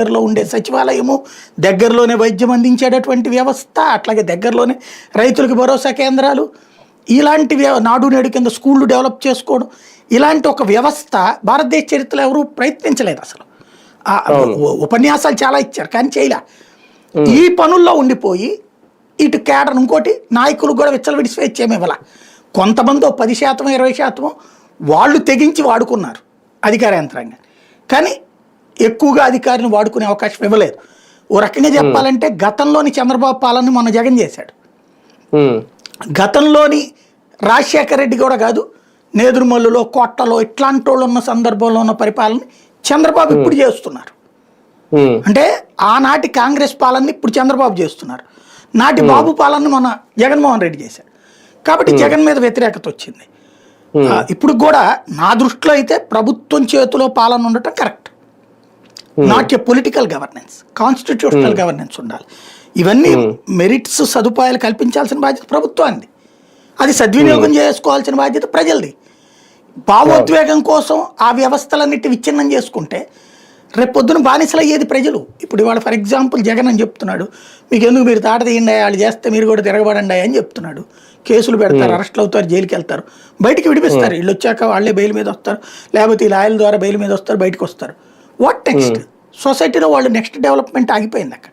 దగ్గరలో ఉండే సచివాలయము, దగ్గరలోనే వైద్యం అందించేటటువంటి వ్యవస్థ, అట్లాగే దగ్గరలోనే రైతులకు భరోసా కేంద్రాలు, ఇలాంటి నాడు నేడు కింద స్కూళ్ళు డెవలప్ చేసుకోవడం, ఇలాంటి ఒక వ్యవస్థ భారతదేశ చరిత్రలో ఎవరు ప్రయత్నించలేదు అసలు. ఉపన్యాసాలు చాలా ఇచ్చారు కానీ చేయలే. ఈ పనుల్లో ఉండిపోయి ఇటు కేడర్, ఇంకోటి నాయకులు కూడా విచ్చలవిడి స్వేచ్ఛ ఏమి ఇవ్వాల. కొంతమంది 10% 20% వాళ్ళు తెగించి వాడుకున్నారు అధికార యంత్రాంగం, కానీ ఎక్కువగా అధికారిని వాడుకునే అవకాశం ఇవ్వలేదు. ఓ రకంగా చెప్పాలంటే గతంలోని చంద్రబాబు పాలన మొన్న జగన్ చేశాడు. గతంలోని రాజశేఖర రెడ్డి కూడా కాదు, నేదురుమల్లులో కోట్టలో ఇట్లాంటి వాళ్ళు ఉన్న సందర్భంలో ఉన్న పరిపాలన చంద్రబాబు ఇప్పుడు చేస్తున్నారు. అంటే ఆనాటి కాంగ్రెస్ పాలనని ఇప్పుడు చంద్రబాబు చేస్తున్నారు. నాటి బాబు పాలనని మన జగన్మోహన్ రెడ్డి చేశాడు. కాబట్టి జగన్ మీద వ్యతిరేకత వచ్చింది. ఇప్పుడు కూడా నా దృష్టిలో అయితే ప్రభుత్వం చేతిలో పాలన ఉండటం correct. Not a political governance, constitutional governance ఉండాలి. ఇవన్నీ మెరిట్స్, సదుపాయాలు కల్పించాల్సిన బాధ్యత ప్రభుత్వాన్ని, అది సద్వినియోగం చేసుకోవాల్సిన బాధ్యత ప్రజలది. భావోద్వేగం కోసం ఆ వ్యవస్థలన్నిటి విచ్ఛిన్నం చేసుకుంటే రేపొద్దున బానిసలు అయ్యేది ప్రజలు. ఇప్పుడు ఇవాళ ఫర్ ఎగ్జాంపుల్ జగన్ అని చెప్తున్నాడు, మీకు ఎందుకు మీరు తాట తీయండి, వాళ్ళు చేస్తే మీరు కూడా తిరగబడండి అని చెప్తున్నాడు. కేసులు పెడతారు, అరెస్టులు అవుతారు, జైలుకి వెళ్తారు, బయటికి విడిపిస్తారు. వీళ్ళు వచ్చాక వాళ్ళే బెయిల్ మీద వస్తారు, లేకపోతే ఈ లాయర్ల ద్వారా బెయిల్ మీద వస్తారు, బయటకు వస్తారు. What next? సొసైటీలో వాళ్ళు నెక్స్ట్ డెవలప్మెంట్ ఆగిపోయింది అక్కడ.